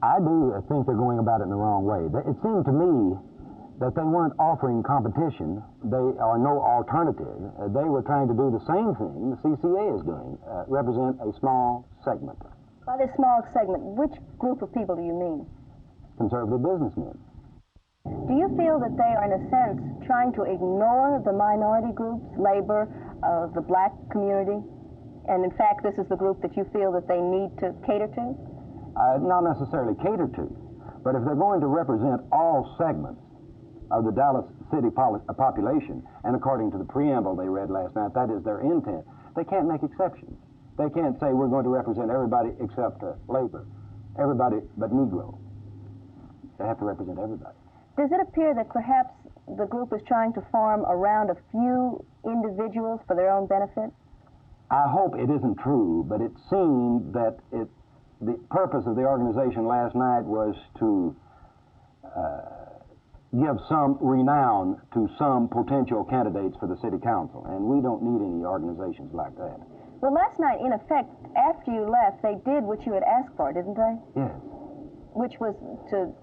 I do think they're going about it in the wrong way. It seemed to me that they weren't offering competition. They are no alternative. They were trying to do the same thing the CCA is doing, represent a small segment. By this small segment, which group of people do you mean? Conservative businessmen. Do you feel that they are, in a sense, trying to ignore the minority groups, labor, the black community? And in fact, this is the group that you feel that they need to cater to? Not necessarily cater to, but if they're going to represent all segments of the Dallas city population, and according to the preamble they read last night, that is their intent, they can't make exceptions. They can't say we're going to represent everybody except labor, everybody but Negro. They have to represent everybody. Does it appear that perhaps the group is trying to form around a few individuals for their own benefit? I hope it isn't true, but it seemed that the purpose of the organization last night was to give some renown to some potential candidates for the city council, and we don't need any organizations like that. Well, last night, in effect, after you left, they did what you had asked for, didn't they? Yes. Which was to...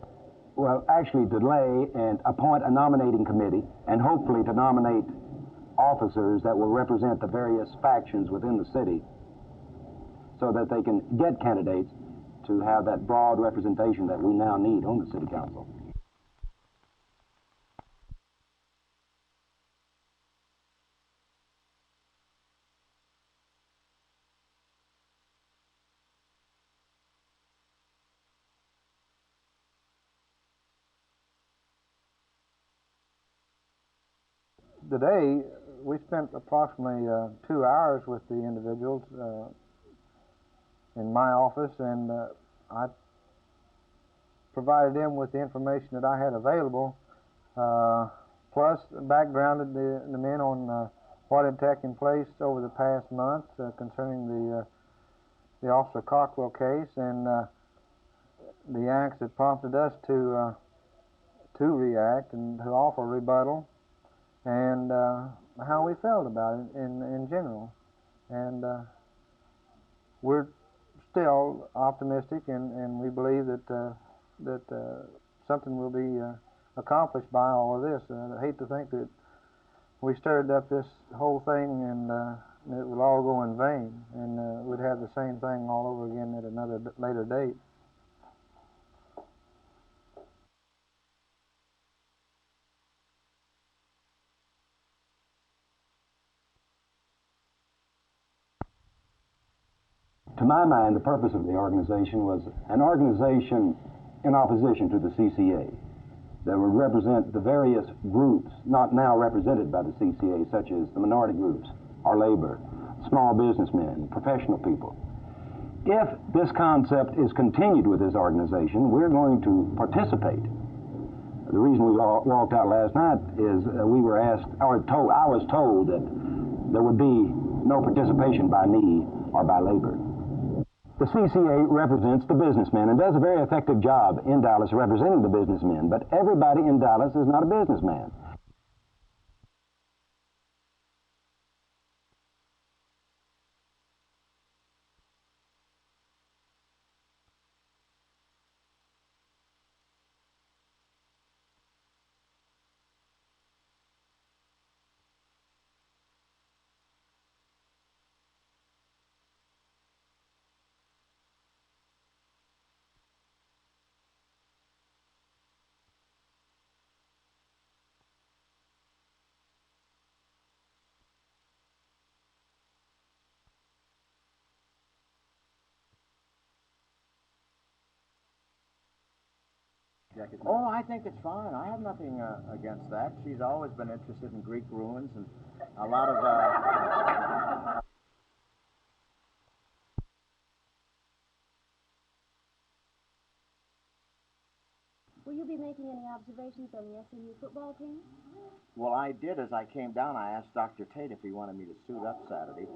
Well, actually delay and appoint a nominating committee, and hopefully to nominate officers that will represent the various factions within the city so that they can get candidates to have that broad representation that we now need on the city council. Today, we spent approximately 2 hours with the individuals in my office, and I provided them with the information that I had available, plus backgrounded the men on what had taken place over the past month concerning the Officer Cockrell case and the acts that prompted us to react and to offer rebuttal, and how we felt about it in general. And we're still optimistic, and we believe that something will be accomplished by all of this. I hate to think that we stirred up this whole thing and it will all go in vain, and we'd have the same thing all over again at another later date. To my mind, the purpose of the organization was an organization in opposition to the CCA that would represent the various groups not now represented by the CCA, such as the minority groups, our labor, small businessmen, professional people. If this concept is continued with this organization, we're going to participate. The reason we walked out last night is we were asked, or told, I was told that there would be no participation by me or by labor. The CCA represents the businessmen and does a very effective job in Dallas representing the businessmen, but everybody in Dallas is not a businessman. Oh, I think it's fine. I have nothing against that. She's always been interested in Greek ruins and a lot of... Will you be making any observations on the SMU football team? Well, I did. As I came down, I asked Dr. Tate if he wanted me to suit up Saturday.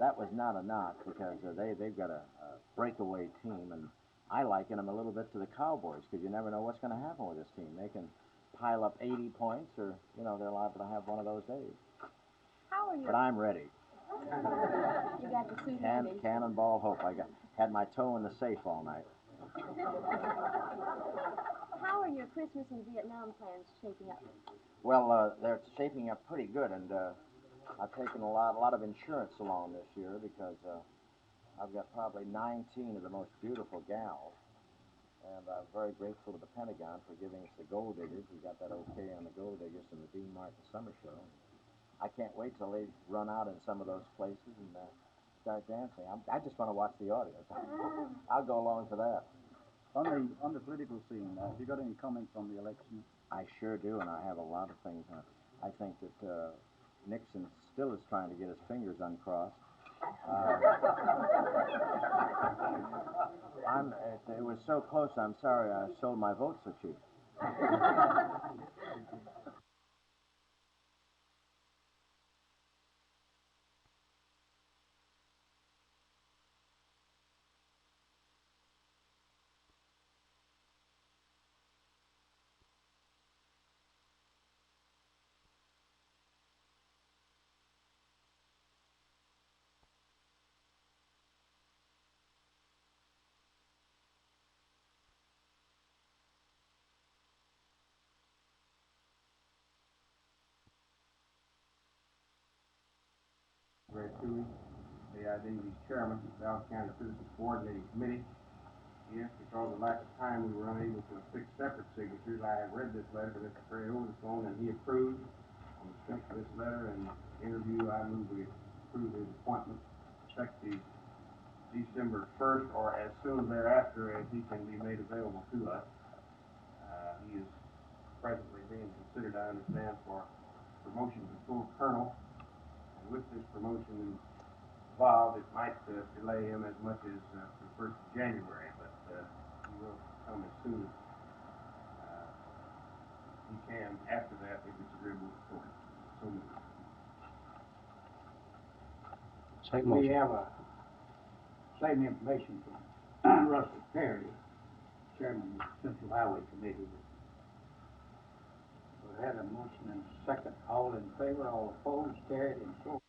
That was not a knock, because they've got a breakaway team, and I liken them a little bit to the Cowboys, because you never know what's going to happen with this team. They can pile up 80 points, or, you know, they're liable to have one of those days. How are you? But I'm ready. You got the suit handy. Cannonball hope. Had my toe in the safe all night. How are your Christmas and Vietnam plans shaping up? Well, they're shaping up pretty good, and I've taken a lot of insurance along this year because I've got probably 19 of the most beautiful gals, and I'm very grateful to the Pentagon for giving us the Gold Diggers. We got that okay on the Gold Diggers in the Dean Martin Summer Show. I can't wait till they run out in some of those places and start dancing. I just want to watch the audience. I'll go along for that. On the political scene, have you got any comments on the election? I sure do, and I have a lot of things on it. I think that Nixon still is trying to get his fingers uncrossed. It was so close, I'm sorry I sold my vote so cheap. Brad Cooley, AID's chairman of the Dallas County Citizens Coordinating Committee. Yes, because of lack of time, we were unable to affix separate signatures. I have read this letter to Mr. Perry over the phone, and he approved. On the strength of this letter and interview, I move we approve his appointment effective December 1st or as soon thereafter as he can be made available to us. He is presently being considered, I understand, for promotion to full colonel. And with this promotion involved, it might delay him as much as the 1st of January, but he will come as soon as he can after that if it's agreeable to the court. We have a same information from Russell Perry, chairman of the Central Highway Committee. We had a motion and a second. All in favor, all opposed, carried, and so